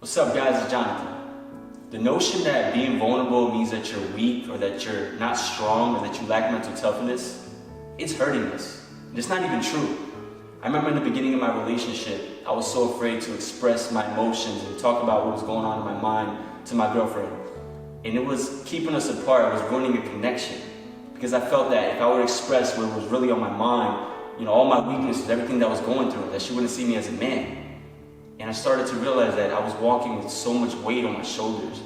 What's up, guys? It's Jonathan. The notion that being vulnerable means that you're weak or that you're not strong or that you lack mental toughness, it's hurting us. And it's not even true. I remember in the beginning of my relationship, I was so afraid to express my emotions and talk about what was going on in my mind to my girlfriend. And it was keeping us apart. It was ruining a connection. Because I felt that if I would express what was really on my mind, all my weaknesses, everything that I was going through, that she wouldn't see me as a man. And I started to realize that I was walking with so much weight on my shoulders.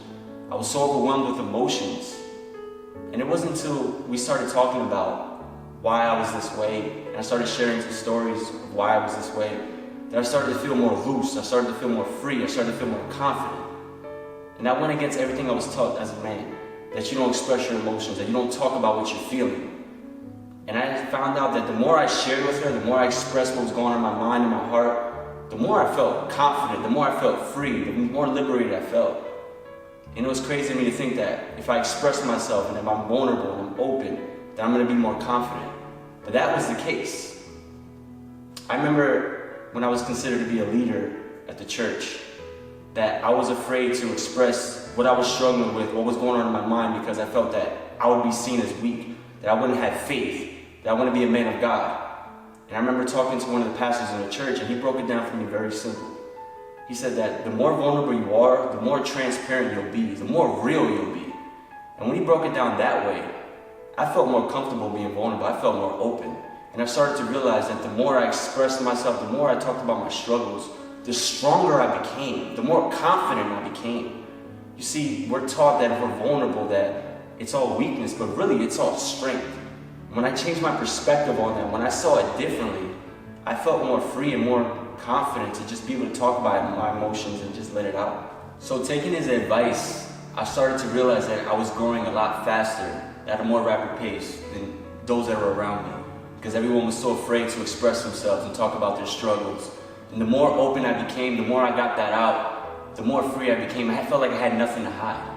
I was so overwhelmed with emotions. And it wasn't until we started talking about why I was this way, and I started sharing some stories of why I was this way, that I started to feel more loose, I started to feel more free, I started to feel more confident. And that went against everything I was taught as a man, that you don't express your emotions, that you don't talk about what you're feeling. And I found out that the more I shared with her, the more I expressed what was going on in my mind and my heart, the more I felt confident, the more I felt free, the more liberated I felt. And it was crazy to me to think that if I express myself and if I'm vulnerable and I'm open, that I'm going to be more confident. But that was the case. I remember when I was considered to be a leader at the church, that I was afraid to express what I was struggling with, what was going on in my mind, because I felt that I would be seen as weak, that I wouldn't have faith, that I wouldn't be a man of God. And I remember talking to one of the pastors in the church, and he broke it down for me very simple. He said that the more vulnerable you are, the more transparent you'll be, the more real you'll be. And when he broke it down that way, I felt more comfortable being vulnerable. I felt more open. And I started to realize that the more I expressed myself, the more I talked about my struggles, the stronger I became, the more confident I became. You see, we're taught that if we're vulnerable, that it's all weakness, but really it's all strength. When I changed my perspective on that, when I saw it differently, I felt more free and more confident to just be able to talk about my emotions and just let it out. So taking his advice, I started to realize that I was growing a lot faster, at a more rapid pace than those that were around me. Because everyone was so afraid to express themselves and talk about their struggles. And the more open I became, the more I got that out, the more free I became. I felt like I had nothing to hide.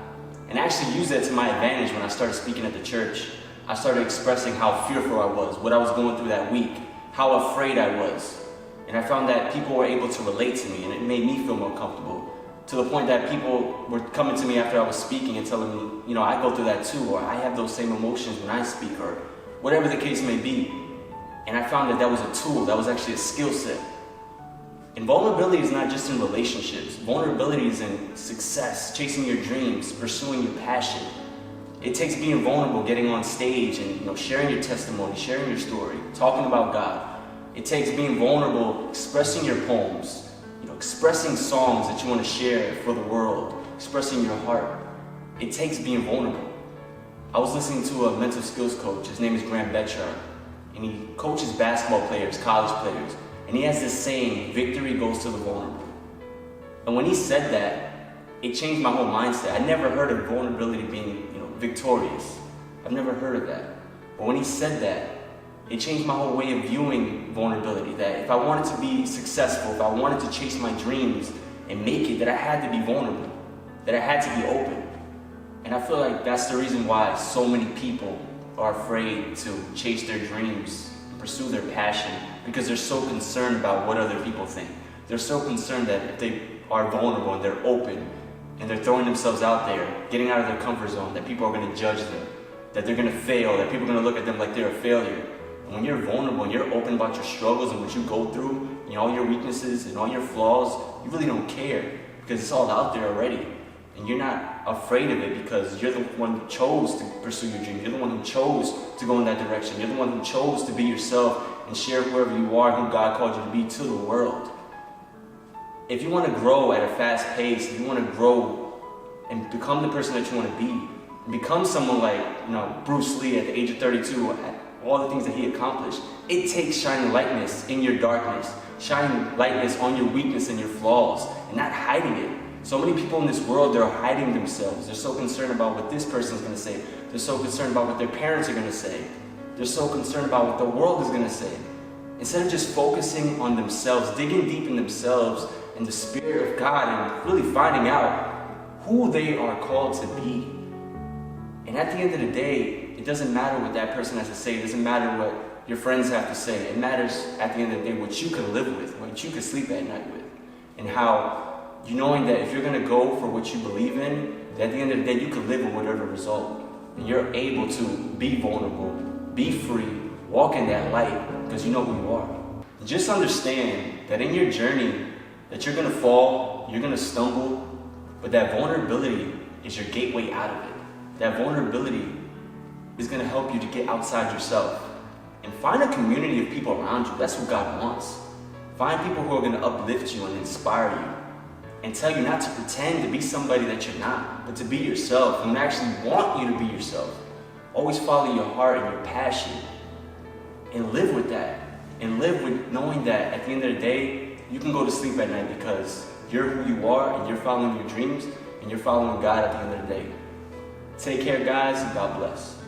And I actually used that to my advantage when I started speaking at the church. I started expressing how fearful I was, what I was going through that week, how afraid I was. And I found that people were able to relate to me, and it made me feel more comfortable, to the point that people were coming to me after I was speaking and telling me, I go through that too, or I have those same emotions when I speak, or whatever the case may be. And I found that that was a tool, that was actually a skill set. And vulnerability is not just in relationships. Vulnerability is in success, chasing your dreams, pursuing your passion. It takes being vulnerable, getting on stage and sharing your testimony, sharing your story, talking about God. It takes being vulnerable, expressing your poems, expressing songs that you want to share for the world, expressing your heart. It takes being vulnerable. I was listening to a mental skills coach. His name is Graham Betchard, and he coaches basketball players, college players. And he has this saying, victory goes to the vulnerable. And when he said that, it changed my whole mindset. I never heard of vulnerability being, victorious. I've never heard of that. But when he said that, it changed my whole way of viewing vulnerability. That if I wanted to be successful, if I wanted to chase my dreams and make it, that I had to be vulnerable, that I had to be open. And I feel like that's the reason why so many people are afraid to chase their dreams, pursue their passion, because they're so concerned about what other people think. They're so concerned that if they are vulnerable and they're open and they're throwing themselves out there, getting out of their comfort zone, that people are going to judge them, that they're going to fail, that people are going to look at them like they're a failure. And when you're vulnerable and you're open about your struggles and what you go through, all your weaknesses and all your flaws, you really don't care because it's all out there already. And you're not afraid of it because you're the one who chose to pursue your dreams. You're the one who chose to go in that direction. You're the one who chose to be yourself and share whoever you are, who God called you to be, to the world. If you want to grow at a fast pace, if you want to grow and become the person that you want to be, and become someone like Bruce Lee at the age of 32, at all the things that he accomplished, it takes shining lightness in your darkness, shining lightness on your weakness and your flaws, and not hiding it. So many people in this world, they're hiding themselves. They're so concerned about what this person's going to say. They're so concerned about what their parents are going to say. They're so concerned about what the world is going to say. Instead of just focusing on themselves, digging deep in themselves and the Spirit of God and really finding out who they are called to be. And at the end of the day, it doesn't matter what that person has to say. It doesn't matter what your friends have to say. It matters at the end of the day what you can live with, what you can sleep at night with, and how you knowing that if you're gonna go for what you believe in, that at the end of the day, you can live with whatever result. And you're able to be vulnerable, be free, walk in that light, because you know who you are. Just understand that in your journey, that you're gonna fall, you're gonna stumble, but that vulnerability is your gateway out of it. That vulnerability is gonna help you to get outside yourself and find a community of people around you. That's what God wants. Find people who are gonna uplift you and inspire you and tell you not to pretend to be somebody that you're not, but to be yourself and actually want you to be yourself. Always follow your heart and your passion and live with that. And live with knowing that at the end of the day, you can go to sleep at night because you're who you are and you're following your dreams and you're following God at the end of the day. Take care, guys, and God bless.